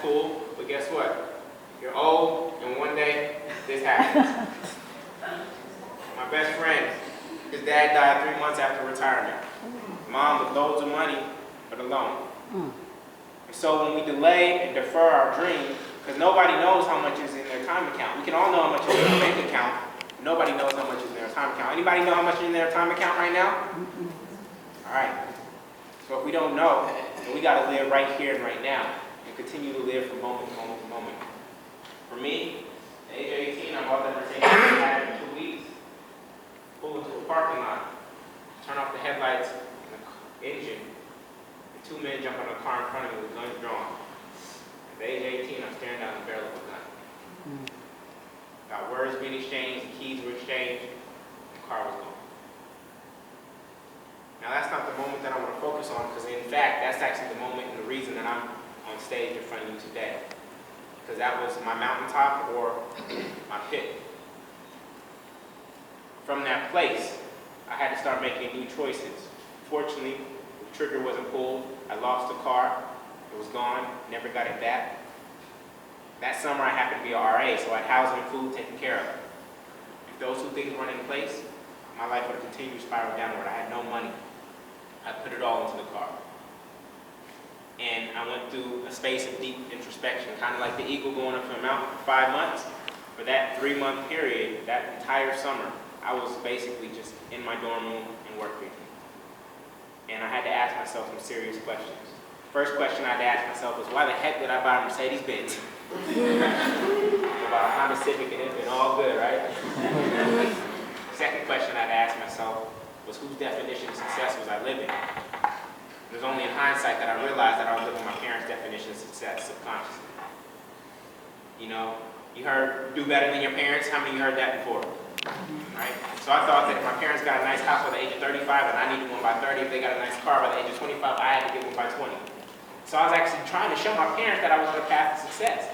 cool, but guess what? You're old, and one day, this happens. My best friend, his dad died 3 months after retirement. Mom with loads of money, but alone. And so when we delay and defer our dream, because nobody knows how much is in their time account. We can all know how much is in our bank account. Nobody knows how much is in their time account. Anybody know how much is in their time account right now? All right. So if we don't know, then we got to live right here and right now and continue to live from moment to moment to moment. For me, at age 18, I bought that Mercedes. I had it in 2 weeks. Pull into a parking lot, turn off the headlights and the engine, and 2 men jump on a car in front of me with guns drawn. At age 18, I'm staring down the barrel of a gun. Got words being exchanged, the keys were exchanged, and the car was gone. Now that's not the moment that I want to focus on, because in fact, that's actually the moment and the reason that I'm on stage in front of you today. Because that was my mountaintop or my pit. From that place, I had to start making new choices. Fortunately, the trigger wasn't pulled. I lost the car. It was gone. Never got it back. That summer, I happened to be a RA, so I had housing and food taken care of. If those two things weren't in place, my life would have continued to spiral downward. I had no money. I put it all into the car. And I went through a space of deep introspection, kind of like the eagle going up a mountain for 5 months. For that 3-month period, that entire summer, I was basically just in my dorm room and working. And I had to ask myself some serious questions. First question I had to ask myself was, why the heck did I buy a Mercedes-Benz? About a Honda Civic and it's been all good, right? Second question I had to ask myself was, whose definition of success was I living? It was only in hindsight that I realized that I was living my parents' definition of success subconsciously. You know, you heard do better than your parents. How many of you heard that before? Right? So I thought that if my parents got a nice house by the age of 35 and I needed one by 30, if they got a nice car by the age of 25, I had to get one by 20. So I was actually trying to show my parents that I was on a path to success.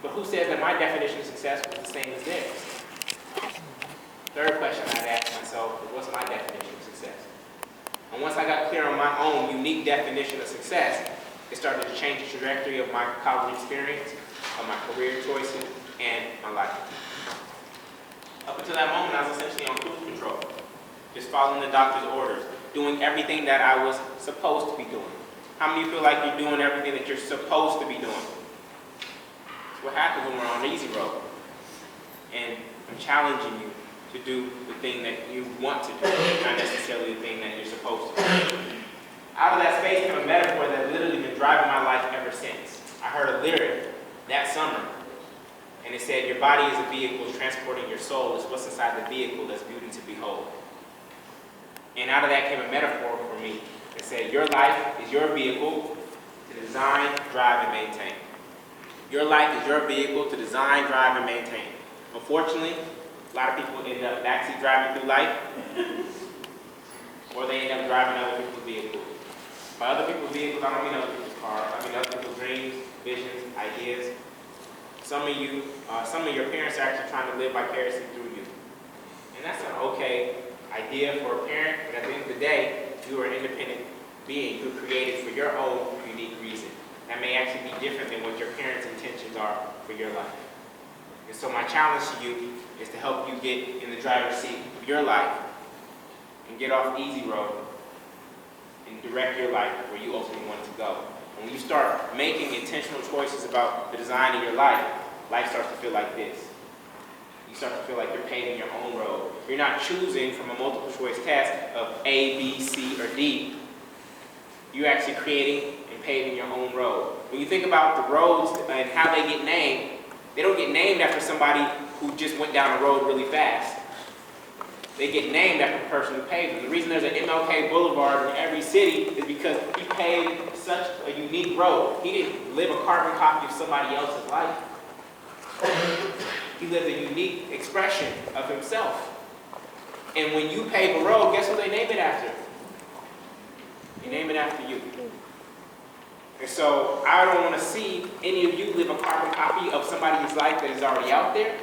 But who says that my definition of success was the same as theirs? Third question I had to ask myself was, what's my definition of success? And once I got clear on my own unique definition of success, it started to change the trajectory of my college experience, of my career choices, and my life. Up until that moment, I was essentially on cruise control, just following the doctor's orders, doing everything that I was supposed to be doing. How many of you feel like you're doing everything that you're supposed to be doing? That's what happens when we're on the easy road. And I'm challenging you to do the thing that you want to do, not necessarily the thing that you're supposed to do. Out of that space came a metaphor that literally been driving my life ever since. I heard a lyric that summer, and it said, your body is a vehicle transporting your soul. It's what's inside the vehicle that's beauty to behold. And out of that came a metaphor for me that said, your life is your vehicle to design, drive, and maintain. Your life is your vehicle to design, drive, and maintain. Unfortunately, a lot of people end up backseat driving through life, or they end up driving other people's vehicles. By other people's vehicles, I don't mean other people's cars. I mean other people's dreams, visions, ideas. Some of your parents are actually trying to live vicariously through you. And that's an okay idea for a parent, but at the end of the day, you are an independent being. You were created for your own unique reason. That may actually be different than what your parents' intentions are for your life. And so my challenge to you is to help you get in the driver's seat of your life and get off the easy road and direct your life where you ultimately want it to go. And when you start making intentional choices about the design of your life, life starts to feel like this. You start to feel like you're paving your own road. You're not choosing from a multiple choice test of A, B, C, or D. You're actually creating and paving your own road. When you think about the roads and how they get named, they don't get named after somebody who just went down a road really fast. They get named after the person who paved them. The reason there's an MLK Boulevard in every city is because he paved such a unique road. He didn't live a carbon copy of somebody else's life. He lived a unique expression of himself. And when you pave a road, guess what they name it after? They name it after you. And so I don't want to see any of you live a carbon copy of somebody's life that is already out there,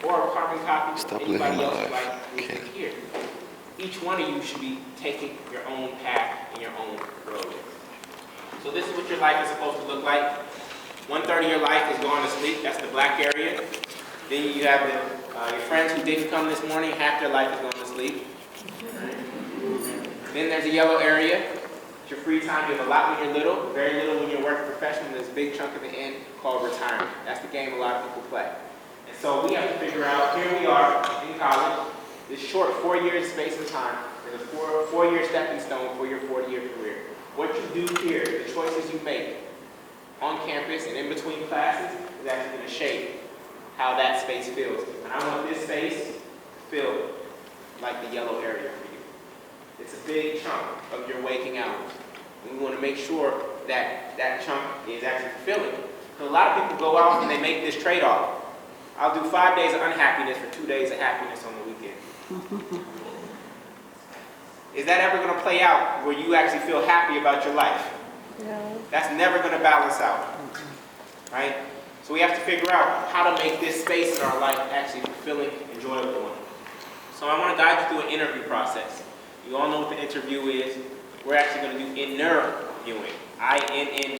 or a carbon copy of anybody else's life who's in here. Each one of you should be taking your own path and your own road. So this is what your life is supposed to look like. 1/3 of your life is going to sleep. That's the black area. Then you have your friends who didn't come this morning. Half their life is going to sleep. Then there's a yellow area. It's your free time. You have a lot when you're little, very little when you're a working professional. There's a big chunk at the end called retirement. That's the game a lot of people play. And so we have to figure out, here we are in college, this short 4 years space and time. There's a four-year stepping stone for your 40-year career. What you do here, the choices you make on campus and in between classes is actually going to shape how that space feels. And I want this space to feel like the yellow area for you. It's a big chunk of your waking hours. And we want to make sure that that chunk is actually fulfilling. So a lot of people go out and they make this trade-off. I'll do 5 days of unhappiness for 2 days of happiness on the weekend. Is that ever going to play out where you actually feel happy about your life? No. That's never going to balance out, right? So we have to figure out how to make this space in our life actually fulfilling, enjoyable one. So I want to guide you through an interview process. You all know what the interview is. We're actually going to do interviewing. I-N-N